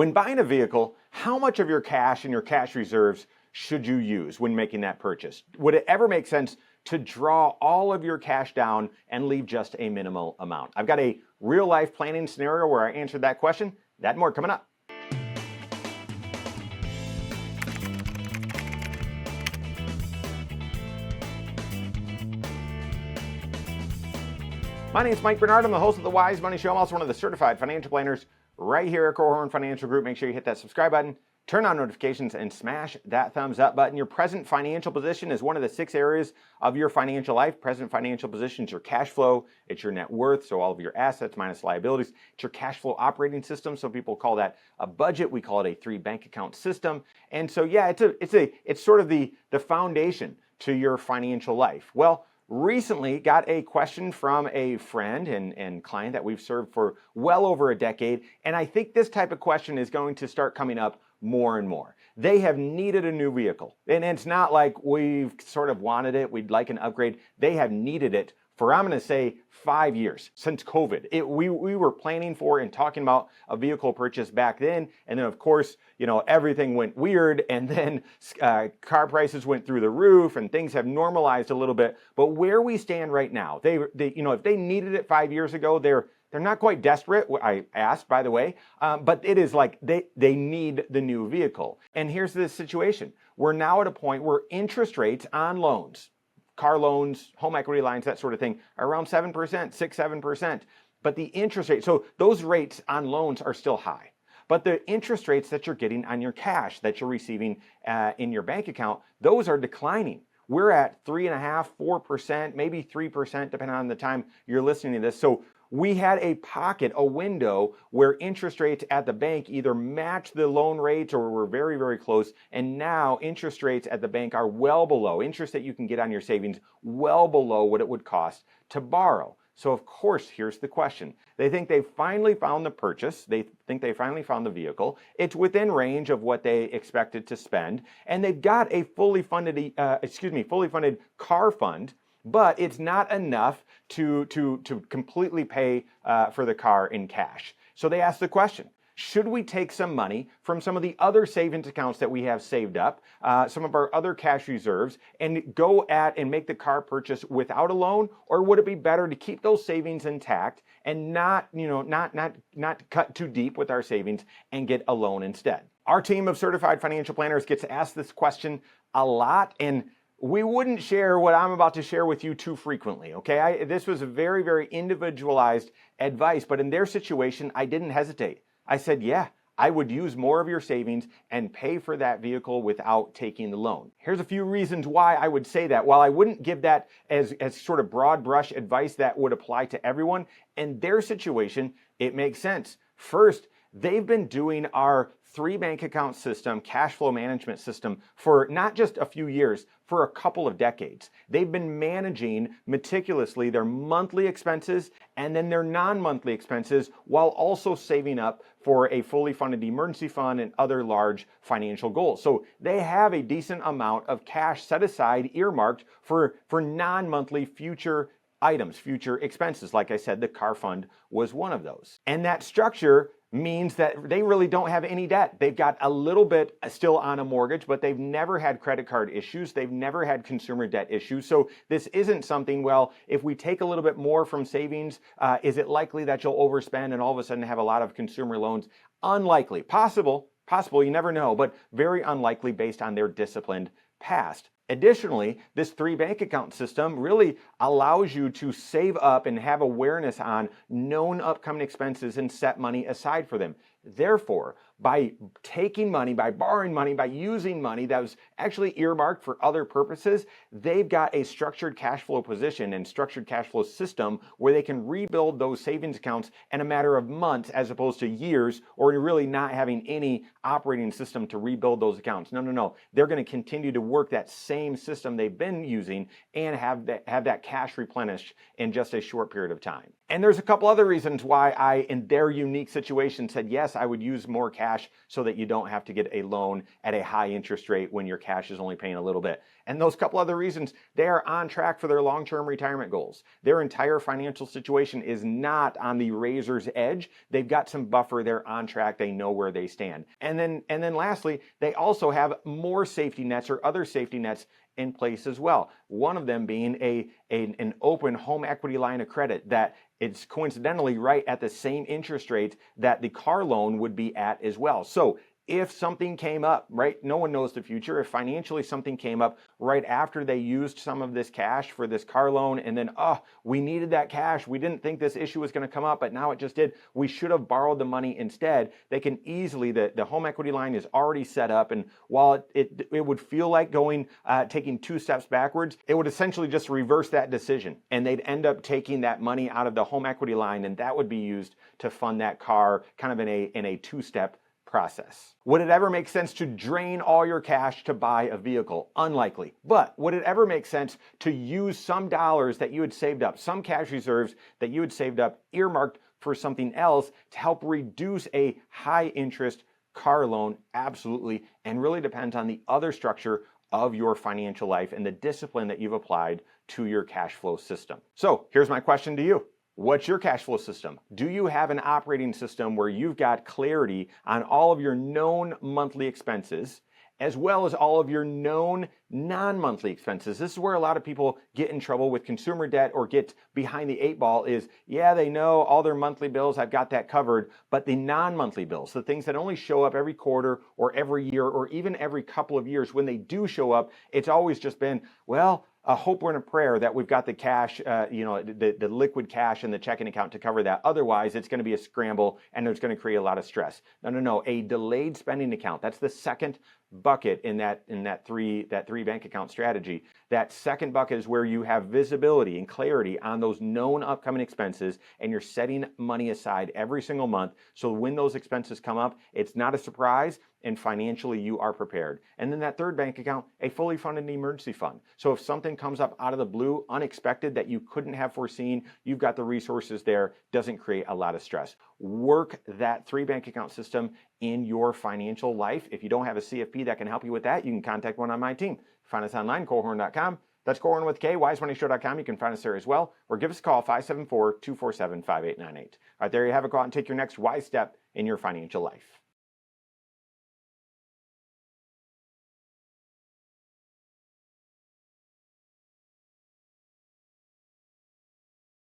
When buying a vehicle, how much of your cash and your cash reserves should you use when making that purchase? Would it ever make sense to draw all of your cash down and leave just a minimal amount? I've got a real life planning scenario where I answered that question. That and more coming up. My name is Mike Bernard. I'm the host of the Wise Money Show. I'm also one of the certified financial planners right here at Korhorn Financial Group. Make sure you hit that subscribe button, turn on notifications, and smash that thumbs up button. Your present financial position is one of the 6 areas of your financial life. Present financial position is your cash flow. It's your net worth, so all of your assets minus liabilities. It's your cash flow operating system. Some people call that a budget. We call it a 3 bank account system. And so, yeah, it's sort of the foundation to your financial life. Well, recently got a question from a friend and client that we've served for well over a decade, and I think this type of question is going to start coming up more and more. They have needed a new vehicle, and it's not like we've sort of wanted it, we'd like an upgrade. They have needed it for, I'm going to say, 5 years since COVID. We were planning for and talking about a vehicle purchase back then, and then of course, everything went weird, and then car prices went through the roof, and things have normalized a little bit. But where we stand right now, if they needed it 5 years ago, they're not quite desperate. I asked, by the way, but it is like they need the new vehicle. And here's the situation: we're now at a point where interest rates on loans, car loans, home equity lines, that sort of thing, are around 7%, 6-7%. But the interest rate, so those rates on loans are still high. But the interest rates that you're getting on your cash that you're receiving in your bank account, those are declining. We're at 3.5%, 4%, maybe 3%, depending on the time you're listening to this. So we had a pocket, a window, where interest rates at the bank either match the loan rates or were very, very close. And now interest rates at the bank are well below, interest that you can get on your savings, well below what it would cost to borrow. So of course, here's the question. They think they finally found the purchase. They think they finally found the vehicle. It's within range of what they expected to spend. And they've got a fully funded car fund, but it's not enough to completely pay for the car in cash. So they asked the question: should we take some money from some of the other savings accounts that we have saved up, some of our other cash reserves, and go at and make the car purchase without a loan? Or would it be better to keep those savings intact and not cut too deep with our savings and get a loan instead? Our team of certified financial planners gets asked this question a lot, and we wouldn't share what I'm about to share with you too frequently, okay? This was a very, very individualized advice, but in their situation, I didn't hesitate. I said, yeah, I would use more of your savings and pay for that vehicle without taking the loan. Here's a few reasons why I would say that. While I wouldn't give that as sort of broad brush advice that would apply to everyone, in their situation, it makes sense. First, they've been doing our 3 bank account system, cash flow management system, for not just a few years, for a couple of decades. They've been managing meticulously their monthly expenses and then their non-monthly expenses, while also saving up for a fully funded emergency fund and other large financial goals. So they have a decent amount of cash set aside, earmarked for non-monthly future items, future expenses. Like I said, the car fund was one of those. And that structure means that they really don't have any debt. They've got a little bit still on a mortgage, but they've never had credit card issues. They've never had consumer debt issues. So this isn't something, well, if we take a little bit more from savings, is it likely that you'll overspend and all of a sudden have a lot of consumer loans? Unlikely. Possible, you never know, but very unlikely based on their disciplined past. Additionally, this 3 bank account system really allows you to save up and have awareness on known upcoming expenses and set money aside for them. Therefore, by taking money, by borrowing money, by using money that was actually earmarked for other purposes, they've got a structured cash flow position and structured cash flow system where they can rebuild those savings accounts in a matter of months as opposed to years, or really not having any operating system to rebuild those accounts. No. They're going to continue to work that same system they've been using and have that cash replenished in just a short period of time. And there's a couple other reasons why I, in their unique situation, said, yes, yes, I would use more cash so that you don't have to get a loan at a high interest rate when your cash is only paying a little bit. And those couple other reasons, they are on track for their long-term retirement goals. Their entire financial situation is not on the razor's edge. They've got some buffer. They're on track. They know where they stand. And then lastly, they also have more safety nets or other safety nets in place as well. One of them being an open home equity line of credit that it's coincidentally right at the same interest rate that the car loan would be at as well. So if something came up, right, no one knows the future. If financially something came up right after they used some of this cash for this car loan and then, we needed that cash. We didn't think this issue was going to come up, but now it just did. We should have borrowed the money instead. They can easily, the home equity line is already set up. And while it would feel like taking 2 steps backwards, it would essentially just reverse that decision. And they'd end up taking that money out of the home equity line, and that would be used to fund that car kind of in a 2-step process. Would it ever make sense to drain all your cash to buy a vehicle? Unlikely. But would it ever make sense to use some dollars that you had saved up, some cash reserves that you had saved up, earmarked for something else to help reduce a high interest car loan? Absolutely. And really depends on the other structure of your financial life and the discipline that you've applied to your cash flow system. So here's my question to you. What's your cash flow system? Do you have an operating system where you've got clarity on all of your known monthly expenses, as well as all of your known non-monthly expenses? This is where a lot of people get in trouble with consumer debt or get behind the 8 ball is, yeah, they know all their monthly bills, I've got that covered, but the non-monthly bills, the things that only show up every quarter or every year or even every couple of years, when they do show up, it's always just been, well, a hope and a prayer that we've got the cash, the liquid cash in the checking account to cover that. Otherwise, it's going to be a scramble and it's going to create a lot of stress. No. A delayed spending account. That's the second bucket in that three bank account strategy. That second bucket is where you have visibility and clarity on those known upcoming expenses, and you're setting money aside every single month. So when those expenses come up, it's not a surprise, and financially you are prepared. And then that third bank account, a fully funded emergency fund. So if something comes up out of the blue, unexpected, that you couldn't have foreseen, you've got the resources there, doesn't create a lot of stress. Work that 3 bank account system in your financial life. If you don't have a CFP that can help you with that, you can contact one on my team. Find us online, Korhorn.com. That's Korhorn with K, wisemoneyshow.com. You can find us there as well, or give us a call, 574-247-5898. All right, there you have it. Go out and take your next wise step in your financial life.